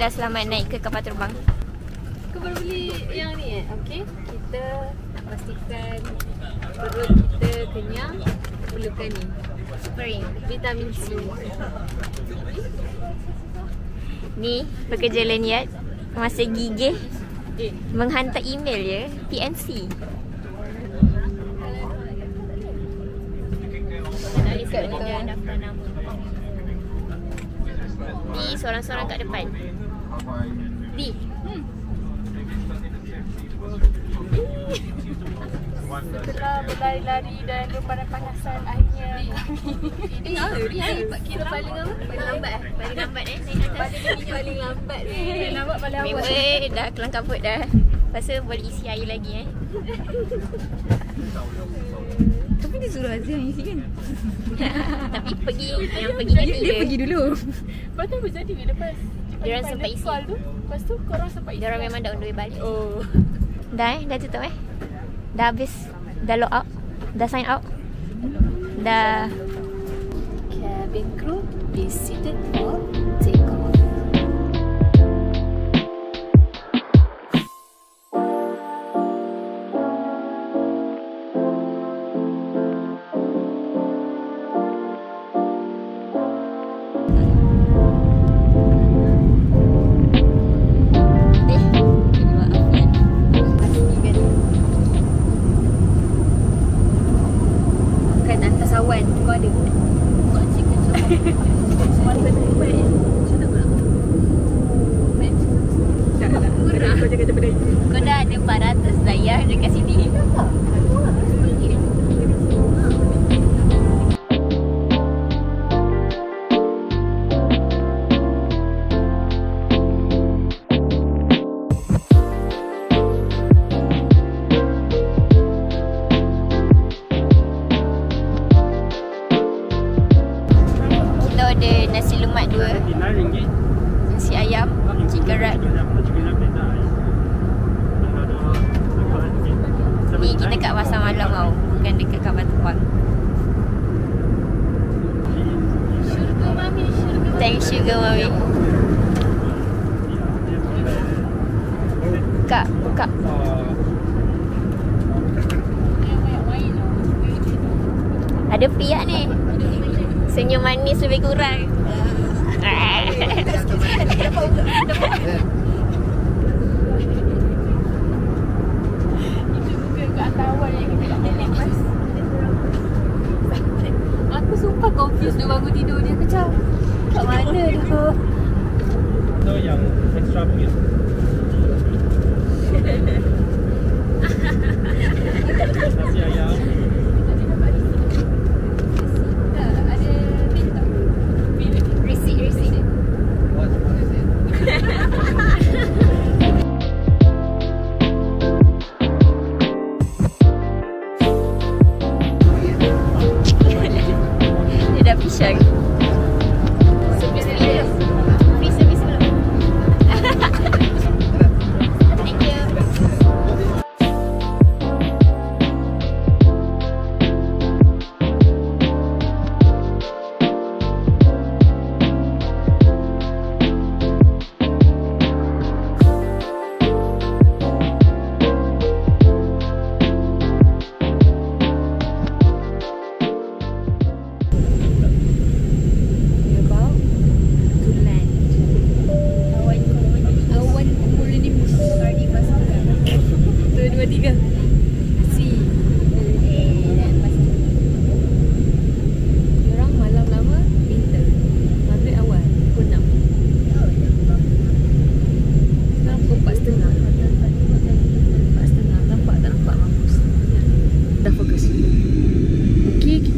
dah selamat naik ke kapal terbang. Kau baru beli yang ni okey. Kita nak pastikan perut kita kenyang, perlukan ni. Spring. Vitamin C. Ni pekerja lanyard masih gigih menghantar email ya, PNC. Daftar nama. Di seorang-seorang kat depan. Di. Setelah berlari-lari dan berpanas-panasan, akhirnya kira paling apa? Paling lambat Paling lambat naik atas. Paling lambat ni. Paling lambat paling awal. Memang dah kelang kabut dah. Lepas tu boleh isi air lagi Tapi dia suruh Azia yang isi kan? Tapi yang pergi kan Dia pergi dulu. Lepas tu apa jadi lepas Diorang sempat isi tu? Lepas tu korang sempat isi. Diorang memang dah on the way balik. Oh. Dah dah tutup Dah habis. Dah log out. Dah sign out. Dah. Cabin crew is seated for takeoff. Kau dah ada 400 dah ya dekat sini. Kita order nasi lemak 2, nasi ayam, chicken wrap. Ni kita kat pasar malam tau, bukan dekat kapal terbang. Syurga mami, syurga. Thanks sugar mami. Buka. Ada piak ni. Senyum manis lebih kurang. Aku sumpah confused dia bangun tidur dia macam kat mana tu? Itu yang extra meal. Nasi ayam. Ada bil tak? Receipt. What is it? Dia dah pisang. Service free belum? Thank you.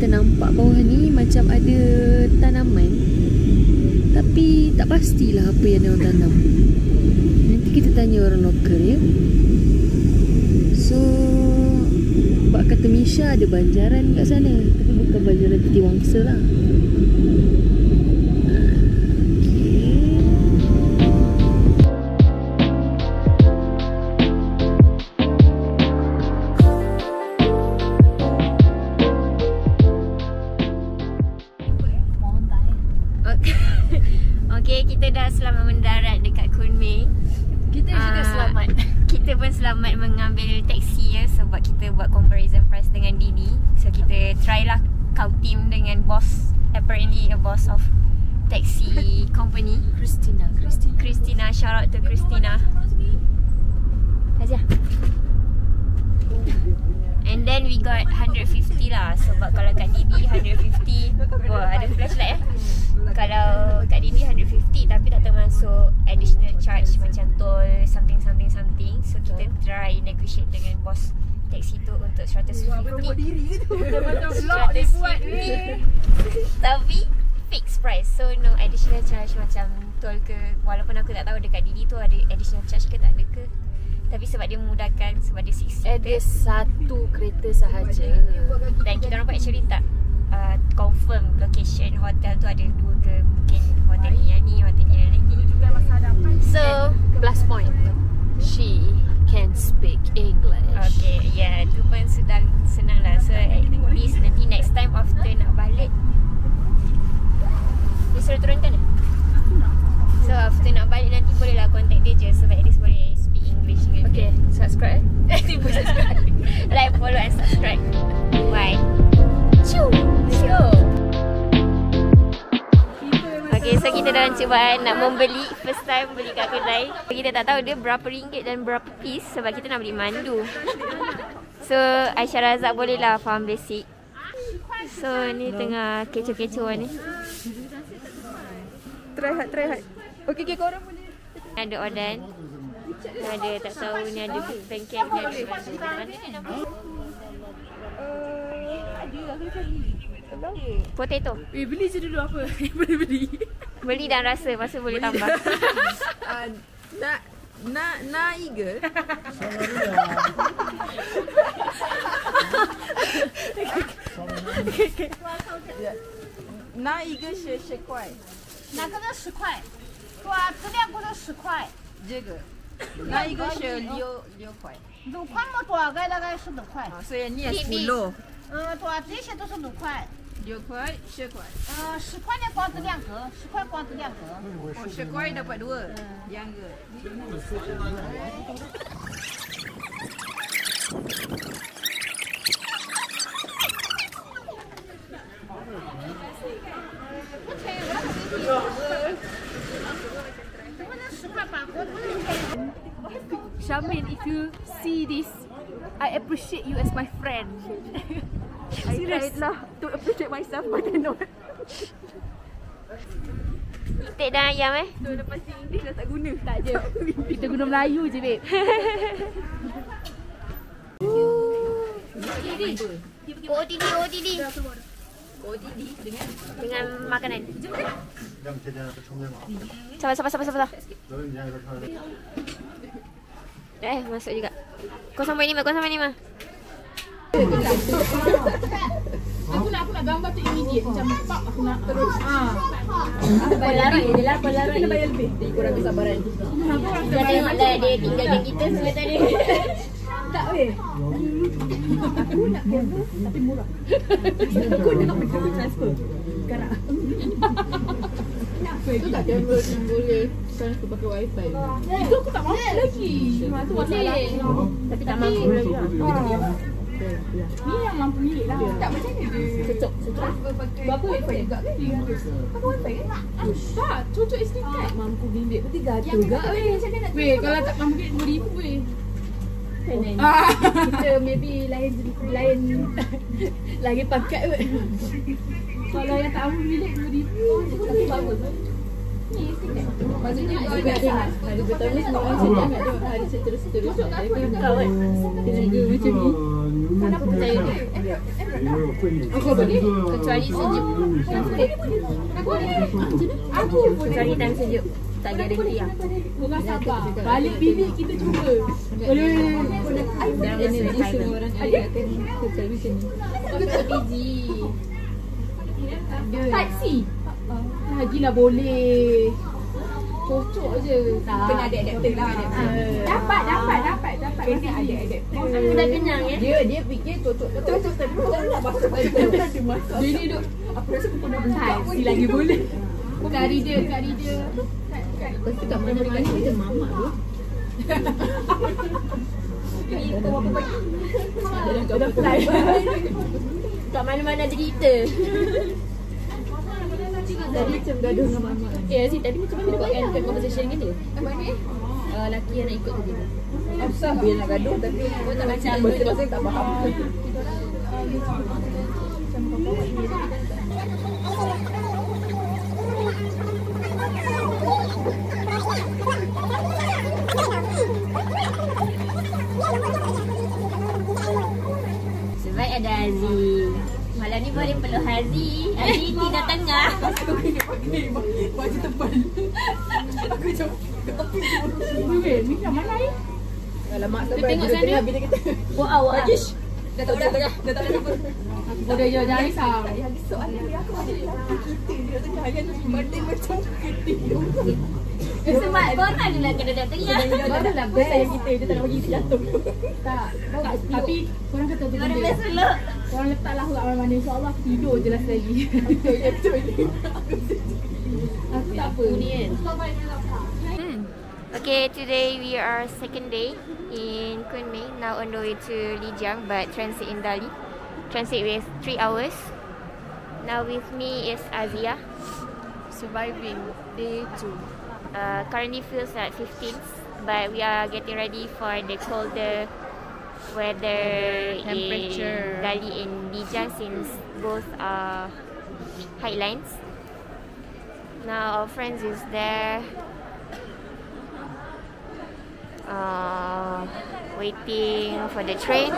nampak bawah ni macam ada tanaman, tapi tak pastilah apa yang diorang tanam. Nanti kita tanya orang lokal ya. So bak kata Misha ada banjaran kat sana, tapi bukan banjaran Titiwangsa lah. Okay, kita dah selamat mendarat dekat kita pun selamat mengambil taxi ya, sebab kita buat comparison price dengan Didi. So kita try lah kau team dengan boss, apparently a boss of taxi company, Christina, shout out to Christina. Aja. And then we got 150 lah, sebab kalau kat Didi 150, wah ada flashlight Kalau kat Didi 150 tapi tak termasuk additional charge macam toll something. So kita try negotiate dengan bos taxi tu untuk 150. Tapi fixed price, so no additional charge macam toll ke. Walaupun aku tak tahu dekat Didi tu ada additional charge ke tak ada ke. Tapi sebab dia memudahkan, sebab dia 6 seater, ada satu kereta sahaja. Dan kita orang pun actually tak confirm location hotel tu ada 2 ke. Mungkin hotel ni yang ni, hotel ni yang lagi. So Plus point, she can speak English. okay, yeah, tu pun sudah senang lah. So at least nanti next time after nak balik, dia suruh turunkan dah. So after nak balik nanti bolehlah contact dia je, sebab at least boleh speak English dengan Okay, subscribe. Tiba subscribe. Like, follow and subscribe. Bye. Ciu. Let's go. Okay, so kita dalam cubaan nak membeli. First time beli kat kedai. Kita tak tahu dia berapa ringgit dan berapa piece, sebab kita nak beli mandu. So Aisyah Razak boleh lah faham basic. So ni tengah kecoh-kecoh ni. Try hard. Okay, korang boleh. Ada odan. Ada tak tahu ni ada pancake ni ada potato. Beli je dulu apa yang boleh beli. Beli dan rasa, lepas tu boleh tambah. Na eagle. Na eagle 10块。哪个都10块，对啊，这2个都10块，这个，那一个是6块。 6块嘛，多少个大概是6块。所以你也10对啊，这些都是6块。 6块10块。 10块的瓜子2个，10块瓜子2个。 10块dapat 2. Yang ke? Shamin, if you see this, I appreciate you as my friend. I tried lah to appreciate myself, but I know. Itik dan ayam So lepas ni English dah tak guna. Tak je. Kita guna Melayu je, babe. OTD dengan makanan. Sabar. Masuk juga. 0.5. Aku nak gambar tu immediate. Macam pop aku nak terus. Polaroid je lah. Kena bayar lebih. Kurang kesabaran. Dah tengok dah dia tinggalkan kita semua tadi. Tak weh. Aku nak gambar tapi murah. Aku nak macam transfer. Sekarang. Itu tak kamera yang boleh transfer pakai wifi. Itu aku tak mampu lagi. Itu masalah. Tapi tak mampu lagi lah. Ni yang mampu milik lah. Tak macam ni dia. Cocok. Berapa wifi juga kan? 500. Apa wifi kan? Tak, cocok SD card. Mampu bimbit pun 300 juga. Weh, kalau tak mampu bimbit 2,000 weh. Kita maybe lain lagi pakat kot. Kalau yang tak mampu bimbit 2,000. Tapi bagus. Ni SD card. Maksudnya juga ada betul ni semua orang sedang nak ada hari seterus-terus. Tapi kau kan tenaga macam ni. Aku percaya dia. Aku boleh. Kecuali sejuk. Aku pun Kecuali time sejuk. Tak ada tiang. orang sabar. Balik bilik kita cuba. Boleh. Dalam masa Energi semua orang ada akan kerja macam ni. Aku tak busy. Type C. Lagilah boleh. Cocok je. Kena ada adapter lah. Dapat. Kena ada adapter. Aku dah kenyang ya. Dia fikir cocok. Cocok nak masuk. Dia ni duk. Aku rasa aku pernah Type C lagi boleh. Kari dia. Lepas tu kat mana-mana ni macam mamak tu. Ini pukul berapa pagi? Dah fly. Kat mana-mana ada kita. Tadi macam gaduh dengan Mak. Ya, si tadi macam mana buat kan conversation dengan dia? Mana ni? Lelaki yang nak ikut tadi. Absah dia nak gaduh tapi Kau tak macam bahasa tak faham. Sebab ada Hazi. Malam ni boleh peluk Hazi. Hazi tidur tengah. Baju tebal. Aku macam Weh, ni kat mana ni? Alamak, Dia tengok sana. bila kita. Wow. Dah tak boleh tengah. Dah tak boleh apa. Udah jangan risau. Yang soalan dia aku ada kita dia tengah kan badan macam ketik. Sebab korang je lah kena dah tengah. Badan lah yang kita dia tak nak bagi kita jatuh. Tak. Tapi korang kata betul Korang dia. best peluk. Korang letaklah kat mana-mana. InsyaAllah aku tidur je lah sekali. Betul. Aku tak apa ni kan. Okay, today we are second day in Kunming. Now on the way to Lijiang, but transit in Dali. Transit with 3 hours. Now with me is Azia. Surviving day 2. Currently feels at 15th, but we are getting ready for the colder weather Temperature. in Dali and Lijiang, since both are highlands. Now our friends is there. Waiting for the train.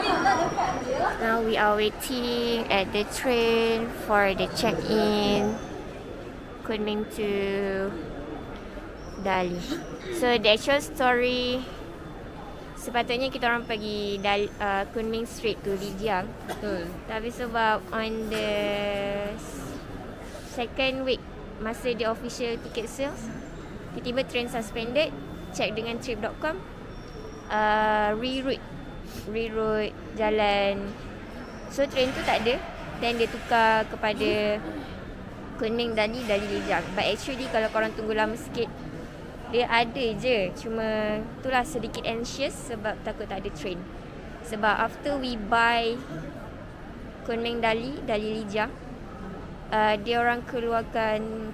Now we are waiting at the train for the check-in Kunming to Dali. So the actual story, sepatutnya kita orang pergi Kunming straight to Lijiang. Betul. Tapi sebab on the second week masa the official ticket sales, tiba-tiba train suspended. Check dengan trip.com, reroute jalan. So train tu tak ada. Then dia tukar kepada Kunming Dali Lijiang. But actually kalau korang tunggu lama sikit, dia ada je. Cuma itulah sedikit anxious sebab takut tak ada train. Sebab after we buy Kunming Dali Lijiang, dia orang keluarkan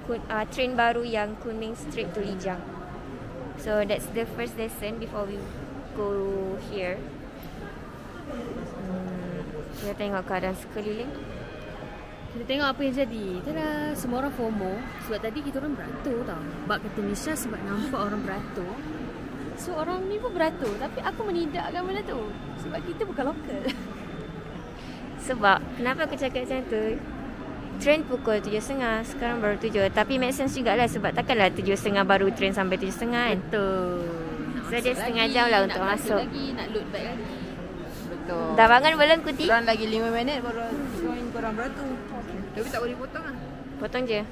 train baru yang Kunming straight to Lijiang. So that's the first lesson before we go here. Kita tengok keadaan sekeliling. Kita tengok apa yang jadi. Tada, semua orang FOMO. Sebab tadi kita orang beratur tau. Bak kata Nisha sebab nampak orang beratur. So orang ni pun beratur. Tapi aku menidakkan benda tu. Sebab kita bukan lokal. Sebab kenapa aku cakap macam tu? Train pukul 7.30, sekarang baru 7. Tapi make sense jugalah sebab takkanlah 7.30 baru train sampai 7.30 kan. Betul. So dia setengah jam lah untuk masuk. Lagi, nak load bag lagi. Betul. Dah bangun belum Kuti? Korang lagi 5 minit baru join korang beratur. Tapi tak boleh potong lah. Potong je.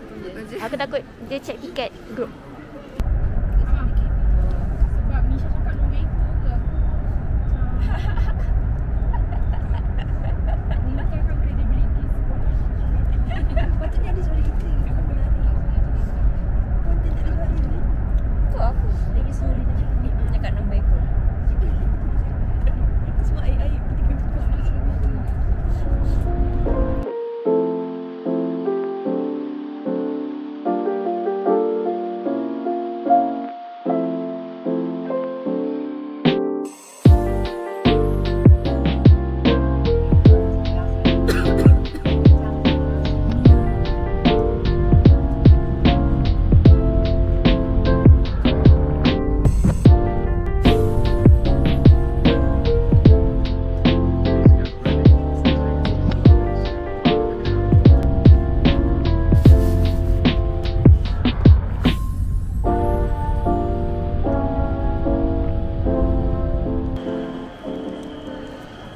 Aku takut dia check tiket group. Sebab Misha cakap nombor ekor ke? Meningkatkan credibility sekolah. Patutnya ada suara kita. Konten tak ada suara ni. Tu aku lagi suruh dia cakap nombor ekor. Itu semua air-air ketika buka.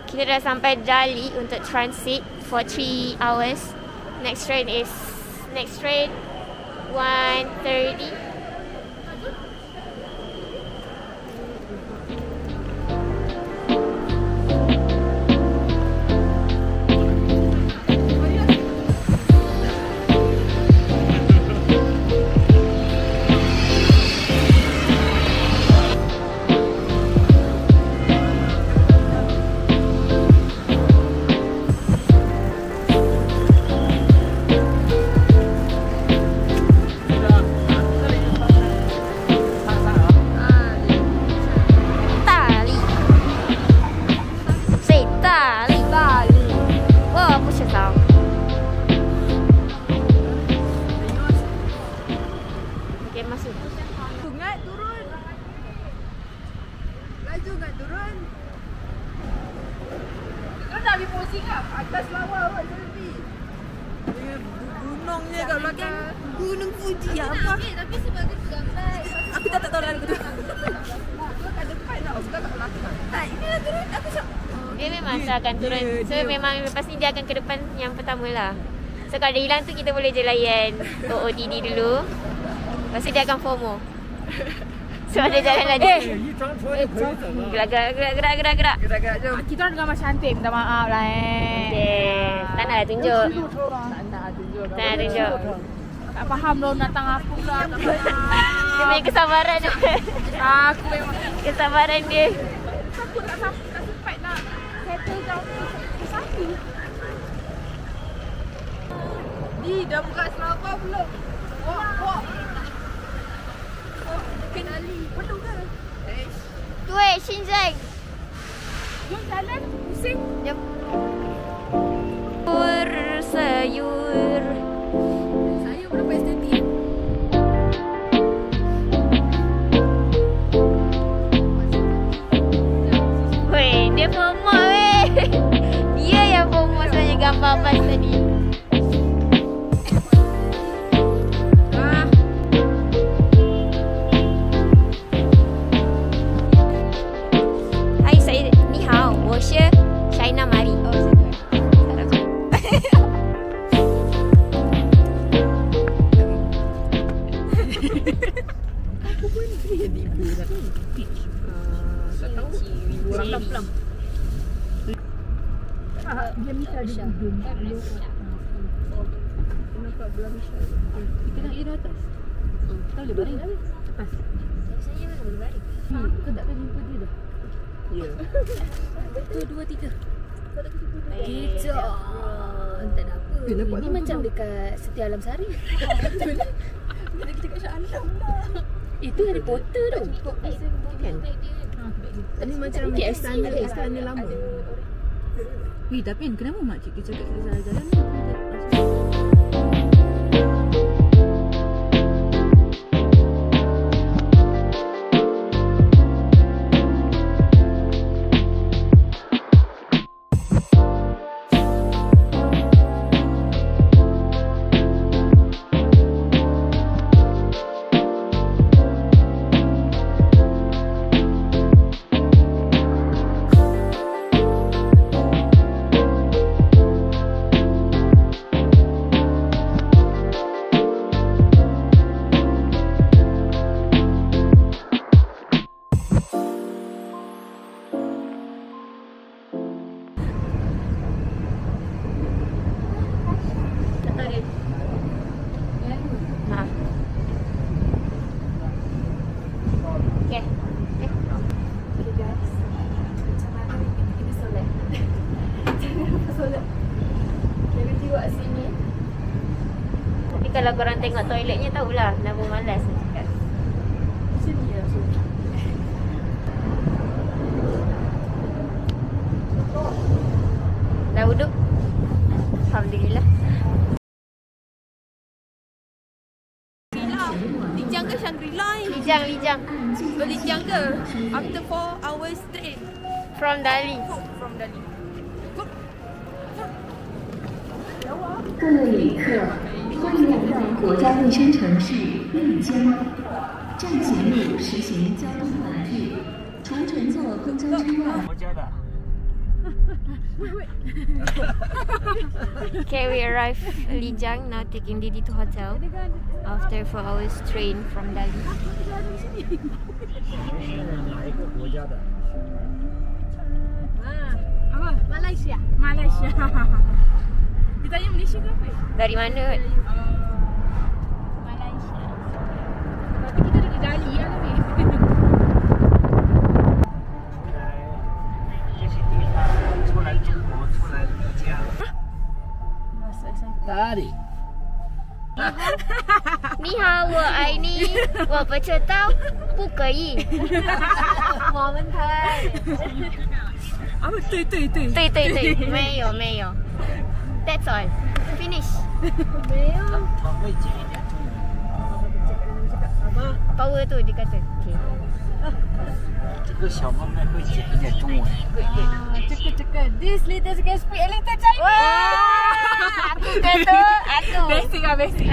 Kita dah sampai Dali untuk transit for 3 hours. Next train 1:30. pusing lah. Atas lawa awak selfie. Gunungnya kat belakang. Gunung Fuji apa? Tapi sebab aku gambar. Aku tak tahu lagu tu. Aku kat depan lah. Aku kat belakang. Tak, ini lah turun. Aku cakap. Dia memang akan turun. So memang lepas ni dia akan ke depan yang pertama lah. So kalau dia hilang tu kita boleh je layan OOTD dulu. Lepas tu dia akan FOMO. So ada jalan lagi. Gerak. Gerak-gerak jom. Kita orang dengan Mas Cantik, minta maaf lah Okay. Tak nak tunjuk. Tak nak tunjuk. Tak faham loh datang aku lah. Tak faham. Dia punya kesabaran. Aku memang Kesabaran dia. takut tak sempat nak settle down sapi. Di, dah buka selapa belum? Wah. Kenali. Betul ke? Tu Xinjiang. Jom jalan, pusing. Jom. Sayur. Saya berapa estetik? Weh, dia FOMO weh. Dia yang FOMO sebenarnya gambar abang tadi. Hai, saya ni hao. 我是 China Mari. Oh, Aku pun dia tipu dah. Tak tahu. Pelang-pelang. Dia misal di hidung. Kenapa belah misal? Kita nak pergi atas. Tak boleh baring. Atas. Saya mana boleh baring? Kau tak akan jumpa dia dah? Ya. 1, 2, 3. Kita tak ada apa. Ini macam dekat Setia Alam Sari. Kita kat Shah Alam lah. Itu Harry Potter tu. Kan? Ini macam istana lama. Wih, tapi kenapa makcik kita cakap kita salah jalan ni? Kalau korang tengok toiletnya tahulah nama malas nak cakap. Sini ya. Dah duduk? Alhamdulillah. Lijang ke Shangri-La ni? Lijang. Lijang ke? After 4 hours straight From Dali. from Dali. 各位旅客，欢迎来到国家卫生城市丽江。站前路实行交通管制，除乘坐公交之外。国家的。 Okay, we arrived Lijang. Now taking Didi to hotel after 4 hours train from Dali. 哪一个国家的？ Apa? Malaysia. Malaysia. Dia tanya Malaysia ke apa? Dari mana? Malaysia. Tapi kita dari Dali lah tapi. 出来中国，出来丽江。哪里？ 你好，我爱你，我不知道，不可以。我们台。 Apa? 对对对。对对对，没有没有。That's all. Finish. 稍微紧一点。Power tu dia kata. Okay. 这个小妹妹会讲一点中文。 This little can speak a little Chinese. Wah! Aku kata, aku. Basic lah, basic.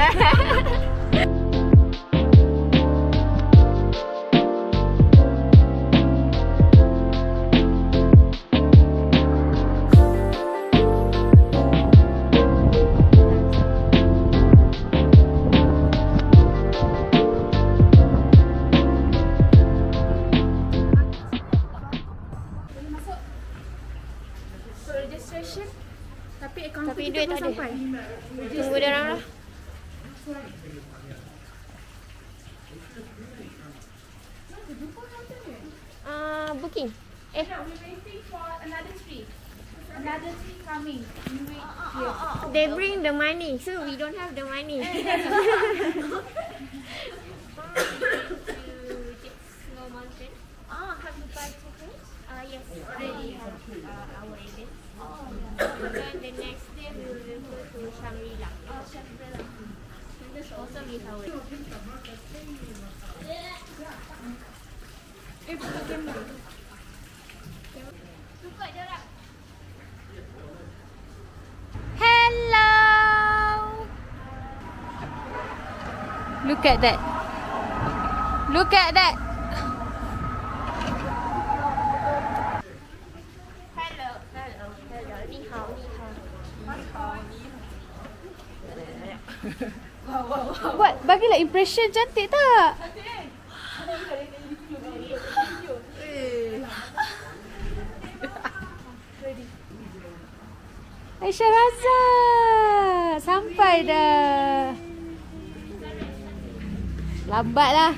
Registration. Tapi akaun Tapi kita duit belum tak ada. sampai. Tunggu dia orang lah. Booking. We're waiting for another tree. Another tree coming. We wait here. They bring the money, so we don't have the money. Snow Mountain. Have you buy tickets? Yes, already have our agent. Then the next day we will go to Shangri-La. Shangri-La. This also with our Hello. Look at that. Look at that. Hello. Ni hao. Buat bagilah impression cantik tak? Aisyah Raza sampai dah. Lambat lah.